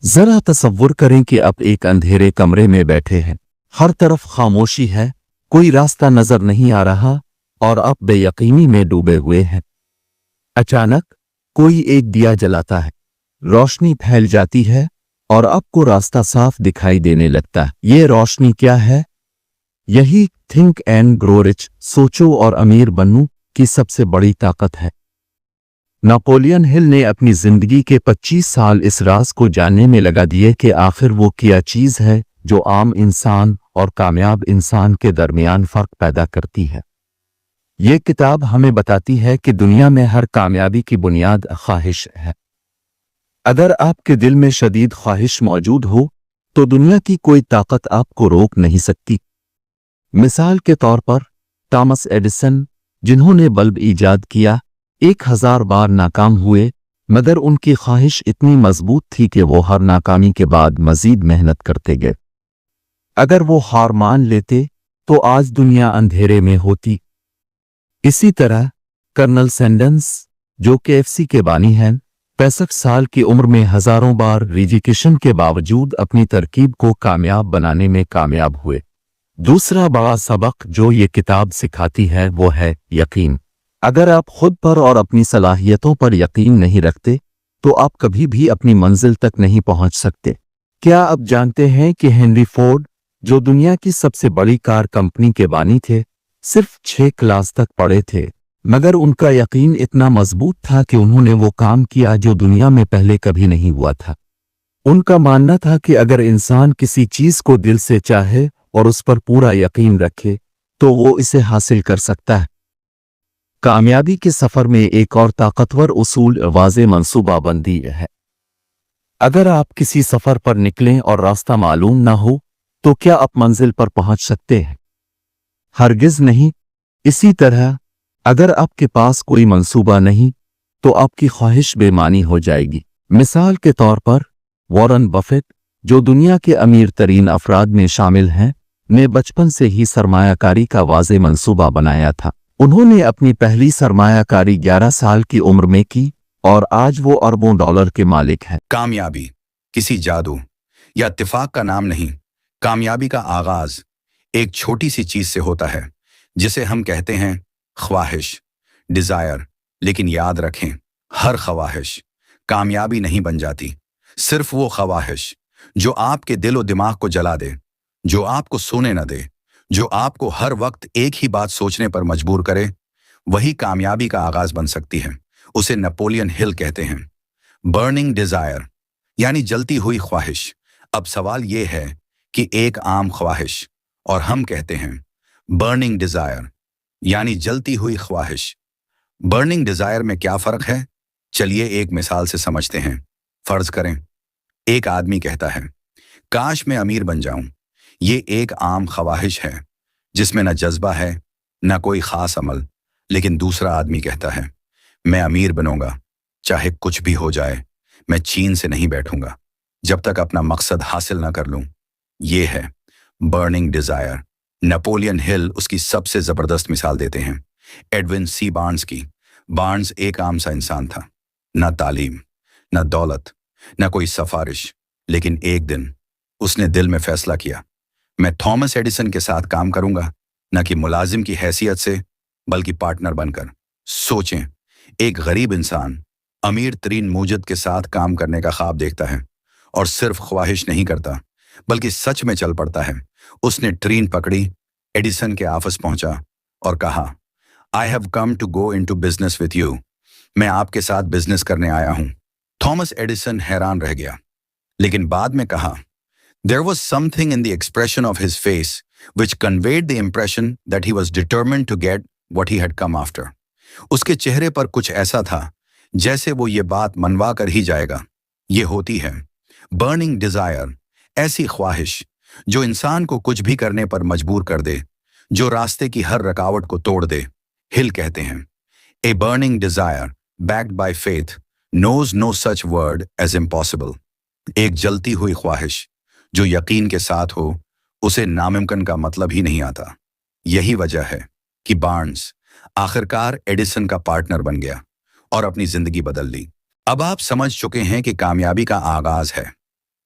जरा तसव्वुर करें कि आप एक अंधेरे कमरे में बैठे हैं। हर तरफ खामोशी है, कोई रास्ता नजर नहीं आ रहा और आप बेयकीनी में डूबे हुए हैं। अचानक कोई एक दिया जलाता है, रोशनी फैल जाती है और आपको रास्ता साफ दिखाई देने लगता है। ये रोशनी क्या है? यही थिंक एंड ग्रो रिच, सोचो और अमीर बनूं की सबसे बड़ी ताकत है। नेपोलियन हिल ने अपनी जिंदगी के 25 साल इस राज को जानने में लगा दिए कि आखिर वो क्या चीज है जो आम इंसान और कामयाब इंसान के दरमियान फर्क पैदा करती है। ये किताब हमें बताती है कि दुनिया में हर कामयाबी की बुनियाद ख्वाहिश है। अगर आपके दिल में शदीद ख्वाहिश मौजूद हो तो दुनिया की कोई ताकत आपको रोक नहीं सकती। मिसाल के तौर पर थॉमस एडिसन, जिन्होंने बल्ब ईजाद किया, 1000 बार नाकाम हुए, मगर उनकी ख्वाहिश इतनी मजबूत थी कि वो हर नाकामी के बाद मजीद मेहनत करते गए। अगर वो हार मान लेते तो आज दुनिया अंधेरे में होती। इसी तरह कर्नल सैंडर्स, जो KFC के बानी हैं, 65 साल की उम्र में हजारों बार रिजेक्शन के बावजूद अपनी तरकीब को कामयाब बनाने में कामयाब हुए। दूसरा बड़ा सबक जो ये किताब सिखाती है वो है यकीन। अगर आप खुद पर और अपनी सलाहियतों पर यकीन नहीं रखते तो आप कभी भी अपनी मंजिल तक नहीं पहुंच सकते। क्या आप जानते हैं कि हेनरी फोर्ड, जो दुनिया की सबसे बड़ी कार कंपनी के बानी थे, सिर्फ 6 क्लास तक पढ़े थे, मगर उनका यकीन इतना मजबूत था कि उन्होंने वो काम किया जो दुनिया में पहले कभी नहीं हुआ था। उनका मानना था कि अगर इंसान किसी चीज को दिल से चाहे और उस पर पूरा यकीन रखे तो वो इसे हासिल कर सकता है। कामयाबी के सफर में एक और ताकतवर उसूल वाज़े मंसूबाबंदी है। अगर आप किसी सफर पर निकलें और रास्ता मालूम ना हो तो क्या आप मंजिल पर पहुंच सकते हैं? हरगिज नहीं। इसी तरह अगर आपके पास कोई मंसूबा नहीं तो आपकी ख्वाहिश बेमानी हो जाएगी। मिसाल के तौर पर वॉरेन बफेट, जो दुनिया के अमीर तरीन अफराद में शामिल हैं, ने बचपन से ही सरमायाकारी का वाज़े मंसूबा बनाया था। उन्होंने अपनी पहली सरमायाकारी 11 साल की उम्र में की और आज वो अरबों डॉलर के मालिक हैं। कामयाबी किसी जादू या इत्तेफाक का नाम नहीं। कामयाबी का आगाज एक छोटी सी चीज से होता है जिसे हम कहते हैं ख्वाहिश, डिजायर। लेकिन याद रखें, हर ख्वाहिश कामयाबी नहीं बन जाती। सिर्फ वो ख्वाहिश जो आपके दिल और दिमाग को जला दे, जो आपको सोने न दे, जो आपको हर वक्त एक ही बात सोचने पर मजबूर करे, वही कामयाबी का आगाज बन सकती है। उसे नेपोलियन हिल कहते हैं बर्निंग डिजायर, यानी जलती हुई ख्वाहिश। अब सवाल यह है कि एक आम ख्वाहिश और हम कहते हैं बर्निंग डिजायर, यानी जलती हुई ख्वाहिश। बर्निंग डिजायर में क्या फर्क है? चलिए एक मिसाल से समझते हैं। फर्ज करें एक आदमी कहता है काश मैं अमीर बन जाऊं। ये एक आम ख्वाहिश है जिसमें न जज्बा है न कोई खास अमल। लेकिन दूसरा आदमी कहता है मैं अमीर बनूंगा, चाहे कुछ भी हो जाए। मैं चीन से नहीं बैठूंगा जब तक अपना मकसद हासिल न कर लूं। ये है बर्निंग डिजायर। नेपोलियन हिल उसकी सबसे जबरदस्त मिसाल देते हैं एडविन सी बार्न्स की। बार्न्स एक आम सा इंसान था, न तालीम, न दौलत, न कोई सफारिश। लेकिन एक दिन उसने दिल में फैसला किया, मैं थॉमस एडिसन के साथ काम करूंगा, न कि मुलाजिम की हैसियत से बल्कि पार्टनर बनकर। सोचें, एक गरीब इंसान अमीर तरीन मूजद के साथ काम करने का ख्वाब देखता है और सिर्फ ख्वाहिश नहीं करता बल्कि सच में चल पड़ता है। उसने ट्रेन पकड़ी, एडिसन के ऑफिस पहुंचा और कहा I have come to go into business with you. मैं आपके साथ बिजनेस करने आया हूं। थॉमस एडिसन हैरान रह गया, लेकिन बाद में कहा there was something in the expression of his face which conveyed the impression that he was determined to get what he had come after. उसके चेहरे पर कुछ ऐसा था जैसे वो ये बात मनवा कर ही जाएगा। ये होती है बर्निंग डिजायर, ऐसी ख्वाहिश जो इंसान को कुछ भी करने पर मजबूर कर दे, जो रास्ते की हर रुकावट को तोड़ दे। हिल कहते हैं a burning desire backed by faith knows no such word as impossible. एक जलती हुई ख्वाहिश जो यकीन के साथ हो, उसे नामुमकिन का मतलब ही नहीं आता। यही वजह है कि बार्न्स आखिरकार एडिसन का पार्टनर बन गया और अपनी जिंदगी बदल ली। अब आप समझ चुके हैं कि कामयाबी का आगाज है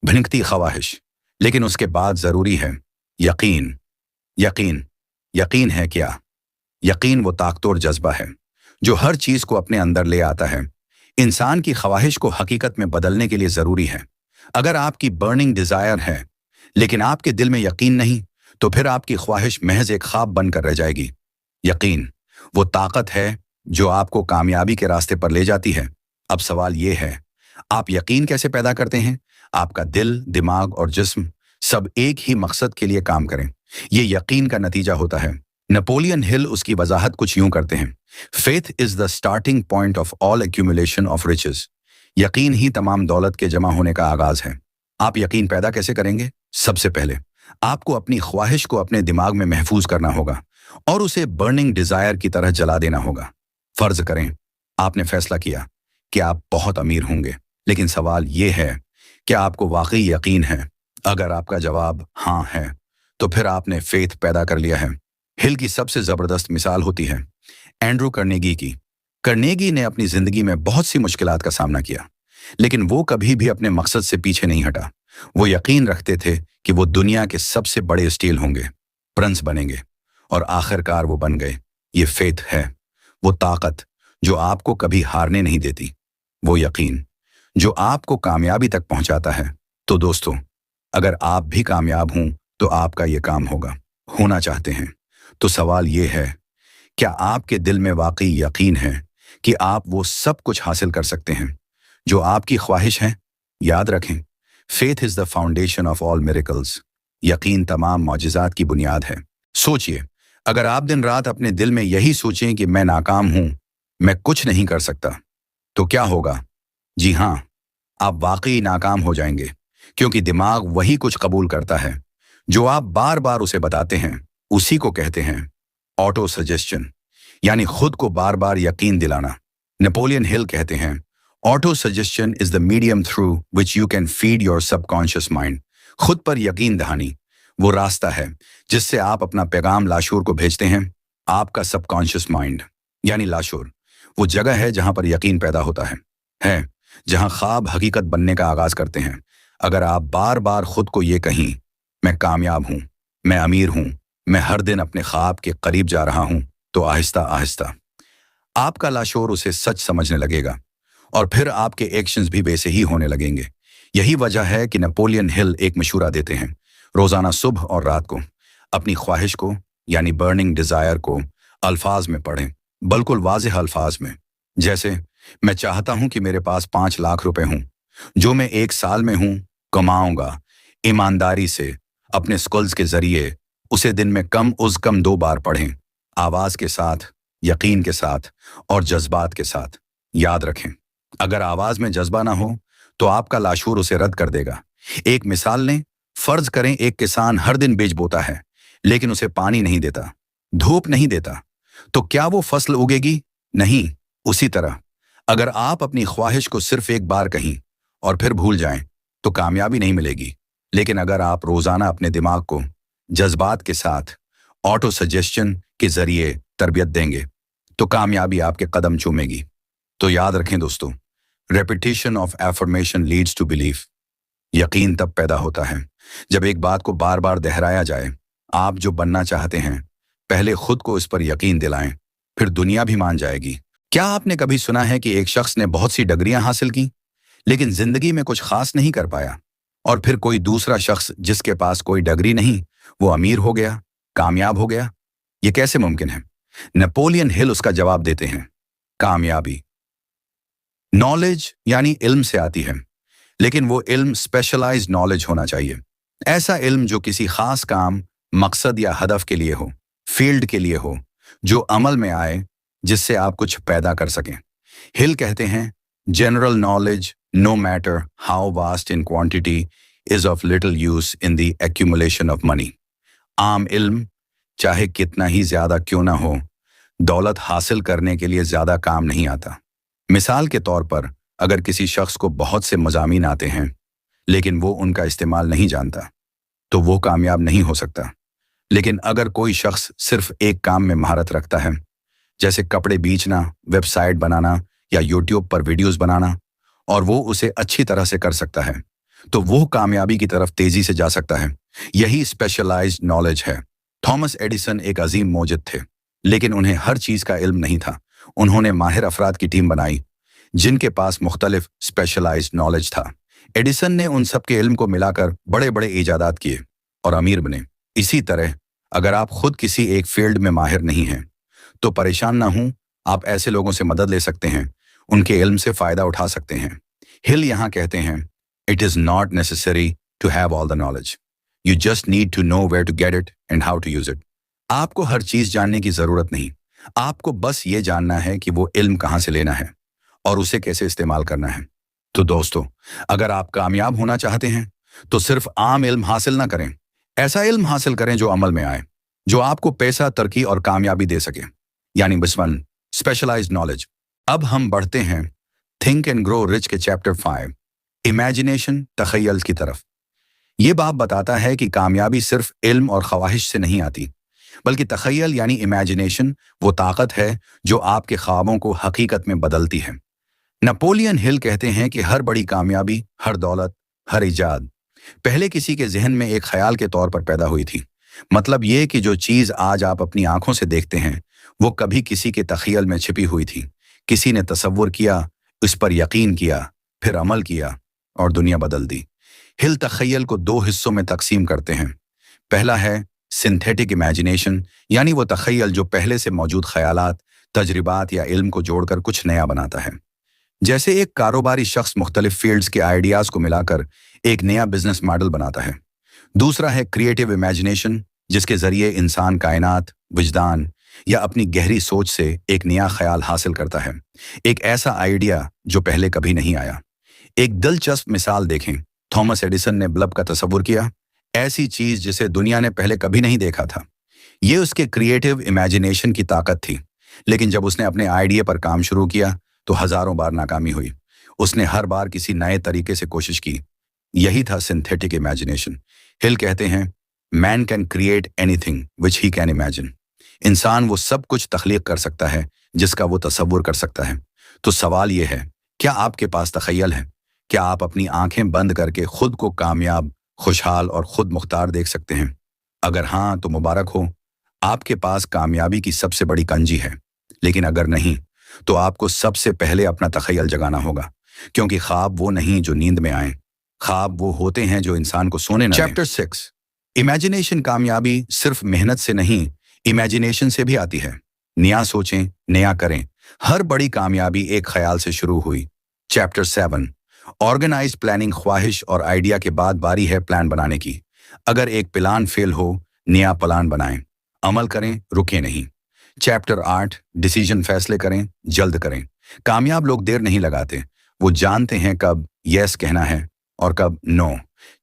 भनकती ख्वाहिश, लेकिन उसके बाद जरूरी है यकीन। यकीन यकीन है क्या? यकीन वो ताकतवर जज्बा है जो हर चीज को अपने अंदर ले आता है। इंसान की ख्वाहिश को हकीकत में बदलने के लिए जरूरी है। अगर आपकी बर्निंग डिजायर है लेकिन आपके दिल में यकीन नहीं, तो फिर आपकी ख्वाहिश महज एक ख्वाब बनकर रह जाएगी। यकीन वो ताकत है जो आपको कामयाबी के रास्ते पर ले जाती है। अब सवाल ये है, आप यकीन कैसे पैदा करते हैं? आपका दिल, दिमाग और जिस्म सब एक ही मकसद के लिए काम करें, ये यकीन का नतीजा होता है। नेपोलियन हिल उसकी वजाहत कुछ यूं करते हैं, faith is the starting point of all accumulation of riches. यकीन ही तमाम दौलत के जमा होने का आगाज है। आप यकीन पैदा कैसे करेंगे? सबसे पहले आपको अपनी ख्वाहिश को अपने दिमाग में महफूज करना होगा और उसे बर्निंग डिजायर की तरह जला देना होगा। फर्ज करें आपने फैसला किया कि आप बहुत अमीर होंगे, लेकिन सवाल यह है, क्या आपको वाकई यकीन है? अगर आपका जवाब हाँ है, तो फिर आपने फेथ पैदा कर लिया है। हिल की सबसे जबरदस्त मिसाल होती है एंड्रू कार्नेगी की। कार्नेगी ने अपनी जिंदगी में बहुत सी मुश्किलात का सामना किया, लेकिन वो कभी भी अपने मकसद से पीछे नहीं हटा। वो यकीन रखते थे कि वो दुनिया के सबसे बड़े स्टील होंगे, प्रिंस बनेंगे, और आखिरकार वो बन गए। ये फेथ है, वो ताकत जो आपको कभी हारने नहीं देती, वो यकीन जो आपको कामयाबी तक पहुंचाता है। तो दोस्तों, अगर आप भी कामयाब हों तो आपका ये काम होना चाहते हैं, तो सवाल ये है, क्या आपके दिल में वाकई यकीन है कि आप वो सब कुछ हासिल कर सकते हैं जो आपकी ख्वाहिश है? याद रखें, faith is the foundation of all miracles. यकीन तमाम मौजिज़ात की बुनियाद है। सोचिए, अगर आप दिन रात अपने दिल में यही सोचें कि मैं नाकाम हूं, मैं कुछ नहीं कर सकता, तो क्या होगा? जी हां, आप वाकई नाकाम हो जाएंगे, क्योंकि दिमाग वही कुछ कबूल करता है जो आप बार बार उसे बताते हैं। उसी को कहते हैं ऑटो सजेशन, यानी खुद को बार बार यकीन दिलाना। नेपोलियन हिल कहते हैं, auto suggestion is the medium through which you can feed your subconscious mind. खुद पर यकीन दहानी वो रास्ता है जिससे आप अपना पैगाम लाशूर को भेजते हैं। आपका सबकॉन्शियस माइंड यानी लाशूर वो जगह है जहां पर यकीन पैदा होता है जहां ख्वाब हकीकत बनने का आगाज करते हैं। अगर आप बार बार खुद को ये कहीं, मैं कामयाब हूं, मैं अमीर हूं, मैं हर दिन अपने ख्वाब के करीब जा रहा हूं, तो आहिस्ता आहिस्ता आपका लाशूर उसे सच समझने लगेगा और फिर आपके एक्शंस भी वैसे ही होने लगेंगे। यही वजह है कि नेपोलियन हिल एक मशूरा देते हैं, रोजाना सुबह और रात को अपनी ख्वाहिश को यानी बर्निंग डिजायर को अल्फाज में पढ़ें, बिल्कुल वाज़ेह अल्फाज में। जैसे, मैं चाहता हूं कि मेरे पास 5 लाख रुपए हों, जो मैं 1 साल में कमाऊंगा ईमानदारी से अपने स्किल्स के जरिए। उसे दिन में कम उज कम 2 बार पढ़ें, आवाज के साथ, यकीन के साथ और जज्बात के साथ। याद रखें, अगर आवाज में जज्बा ना हो तो आपका लाशूर उसे रद्द कर देगा। एक मिसाल लें, फर्ज करें एक किसान हर दिन बीज बोता है, लेकिन उसे पानी नहीं देता, धूप नहीं देता, तो क्या वो फसल उगेगी? नहीं। उसी तरह अगर आप अपनी ख्वाहिश को सिर्फ एक बार कहीं और फिर भूल जाएं, तो कामयाबी नहीं मिलेगी। लेकिन अगर आप रोजाना अपने दिमाग को जज्बात के साथ ऑटो सजेशन के जरिए तरबियत देंगे, तो कामयाबी आपके कदम चूमेगी। तो याद रखें दोस्तों, repetition of affirmation leads to belief. यकीन तब पैदा होता है जब एक बात को बार बार दोहराया जाए। आप जो बनना चाहते हैं, पहले खुद को इस पर यकीन दिलाएं, फिर दुनिया भी मान जाएगी। क्या आपने कभी सुना है कि एक शख्स ने बहुत सी डिग्रियां हासिल की, लेकिन जिंदगी में कुछ खास नहीं कर पाया, और फिर कोई दूसरा शख्स जिसके पास कोई डिग्री नहीं, वो अमीर हो गया, कामयाब हो गया? ये कैसे मुमकिन है? नेपोलियन हिल उसका जवाब देते हैं, कामयाबी नॉलेज यानी इल्म से आती है, लेकिन वो इल्म स्पेशलाइज्ड नॉलेज होना चाहिए। ऐसा इल्म जो किसी खास काम, मकसद या हदफ के लिए हो, फील्ड के लिए हो, जो अमल में आए, जिससे आप कुछ पैदा कर सकें। हिल कहते हैं, general knowledge, no matter how vast in quantity, is of little use in the accumulation of money. आम इल्म चाहे कितना ही ज्यादा क्यों ना हो, दौलत हासिल करने के लिए ज्यादा काम नहीं आता। मिसाल के तौर पर, अगर किसी शख्स को बहुत से मज़ामीन आते हैं, लेकिन वो उनका इस्तेमाल नहीं जानता, तो वो कामयाब नहीं हो सकता। लेकिन अगर कोई शख्स सिर्फ एक काम में महारत रखता है, जैसे कपड़े बेचना, वेबसाइट बनाना या यूट्यूब पर वीडियोस बनाना, और वो उसे अच्छी तरह से कर सकता है, तो वो कामयाबी की तरफ तेजी से जा सकता है। यही स्पेशलाइज्ड नॉलेज है। थॉमस एडिसन एक अजीम मोजिद थे, लेकिन उन्हें हर चीज का इल्म नहीं था। उन्होंने माहिर अफराद की टीम बनाई जिनके पास मुख्तलिफ स्पेशलाइज्ड नॉलेज था। एडिसन ने उन सब के इल्म को मिलाकर बड़े बड़े इजादात किए और अमीर बने। इसी तरह अगर आप खुद किसी एक फील्ड में माहिर नहीं हैं तो परेशान ना हों, आप ऐसे लोगों से मदद ले सकते हैं, उनके इल्म से फायदा उठा सकते हैं। हिल यहाँ कहते हैं, it is not necessary to have all the knowledge, you just need to know where to get it and how to use it. आपको हर चीज जानने की जरूरत नहीं, आपको बस ये जानना है कि वो इल्म कहाँ से लेना है और उसे कैसे इस्तेमाल करना है। तो दोस्तों, अगर आप कामयाब होना चाहते हैं तो सिर्फ आम इल्म हासिल ना करें, ऐसा इल्म हासिल करें जो अमल में आए, जो आपको पैसा, तरक्की और कामयाबी दे सके, यानी बिस्वन स्पेशलाइज्ड नॉलेज। अब हम बढ़ते हैं थिंक एंड ग्रो रिच के चैप्टर 5 इमेजिनेशन, तखय्युल की तरफ। ये बाब बताता है कि कामयाबी सिर्फ इल्म और ख्वाहिश से नहीं आती, बल्कि तखय्युल यानी इमेजिनेशन वो ताकत है जो आपके ख्वाबों को हकीकत में बदलती है। नेपोलियन हिल कहते हैं कि हर बड़ी कामयाबी, हर दौलत, हर इजाद पहले किसी के जहन में एक ख्याल के तौर पर पैदा हुई थी। मतलब ये कि जो चीज आज आप अपनी आंखों से देखते हैं वो कभी किसी के तखय्युल में छिपी हुई थी। किसी ने तसव्वुर किया, उस पर यकीन किया, फिर अमल किया और दुनिया बदल दी। हिल तखय्युल को 2 हिस्सों में तकसीम करते हैं। पहला है सिंथेटिक इमेजिनेशन, यानी वो तखय्युल जो पहले से मौजूद ख्यालात, तजर्बात या इल्म को जोड़कर कुछ नया बनाता है। जैसे एक कारोबारी शख्स मुख्तलिफ फील्ड्स के आइडियाज को मिलाकर एक नया बिजनेस मॉडल बनाता है। दूसरा है क्रिएटिव इमेजिनेशन, जिसके जरिए इंसान कायनात, विजदान या अपनी गहरी सोच से एक नया ख्याल हासिल करता है, एक ऐसा आइडिया जो पहले कभी नहीं आया। एक दिलचस्प मिसाल देखें, थॉमस एडिसन ने बल्ब का तसव्वुर किया, ऐसी चीज जिसे दुनिया ने पहले कभी नहीं देखा था। ये उसके क्रिएटिव इमेजिनेशन की ताकत थी। लेकिन जब उसने अपने आइडिया पर काम शुरू किया तो हजारों बार नाकामी हुई। उसने हर बार किसी नए तरीके से कोशिश की। यही था सिंथेटिक इमेजिनेशन। हिल कहते हैं, man can create anything which he can imagine. इंसान वो सब कुछ तख्लीक कर सकता है जिसका वो तसव्वुर कर सकता है। तो सवाल ये है, क्या आपके पास तखय्युल है? क्या आप अपनी आंखें बंद करके खुद को कामयाब, खुशहाल और खुद मुख्तार देख सकते हैं? अगर हाँ तो मुबारक हो, आपके पास कामयाबी की सबसे बड़ी कंजी है। लेकिन अगर नहीं तो आपको सबसे पहले अपना तखय्युल जगाना होगा, क्योंकि ख्वाब वो नहीं जो नींद में आए, ख्वाब वो होते हैं जो इंसान को सोने न दें। Chapter 6 imagination. कामयाबी सिर्फ मेहनत से नहीं, इमेजिनेशन से भी आती है। नया सोचें, नया करें। हर बड़ी कामयाबी एक ख्याल से शुरू हुई। Chapter 7 organise planning. ख्वाहिश और आइडिया के बाद बारी है प्लान बनाने की। अगर एक प्लान फेल हो, नया प्लान बनाएं, अमल करें, रुके नहीं। Chapter 8 decision. फैसले करें, जल्द करें। कामयाब लोग देर नहीं लगाते, वो जानते हैं कब यस कहना है और कब no.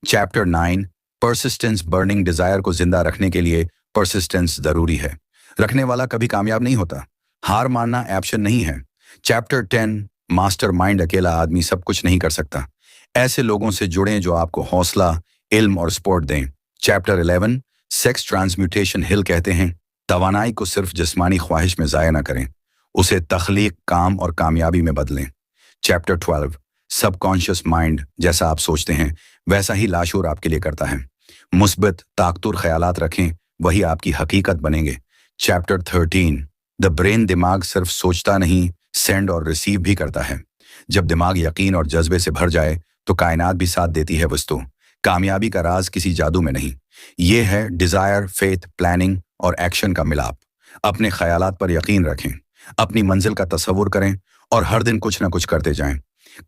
Chapter 9 persistence. Burning desire को जिंदा रखने के लिए परसिस्टेंस जरूरी है। रखने वाला कभी कामयाब नहीं होता। हार मानना ऑप्शन नहीं है। Chapter 10 master mind. अकेला आदमी सब कुछ नहीं कर सकता। ऐसे लोगों से जुड़ें जो आपको हौसला, इल्म और सपोर्ट दें। Chapter 11 sex transmutation. हिल कहते हैं, तवानाई को सिर्फ जिस्मानी ख्वाहिश में ज़ाया न करें, उसे तख्लीक, काम और कामयाबी में बदलें। Chapter 12 subconscious mind. जैसा आप सोचते हैं वैसा ही लाशूर आपके लिए करता है। मुस्बित, ताकतुर ख्यालात रखें, वही आपकी हकीकत बनेंगे। Chapter 13 the brain. दिमाग सिर्फ सोचता नहीं, सेंड और रिसीव भी करता है। जब दिमाग यकीन और जज्बे से भर जाए तो कायनात भी साथ देती है। वस्तु कामयाबी का राज किसी जादू में नहीं, ये है डिजायर, फेथ, प्लानिंग और एक्शन का मिलाप। अपने ख्यालात पर यकीन रखें, अपनी मंजिल का तसव्वुर करें और हर दिन कुछ ना कुछ करते जाएं।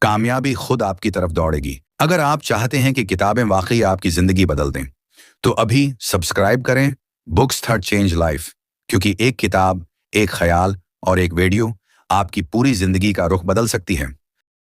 कामयाबी खुद आपकी तरफ दौड़ेगी। अगर आप चाहते हैं कि किताबें वाकई आपकी जिंदगी बदल दें तो अभी सब्सक्राइब करें बुक्स दैट चेंज लाइफ, क्योंकि एक किताब, एक ख्याल और एक वीडियो आपकी पूरी जिंदगी का रुख बदल सकती है।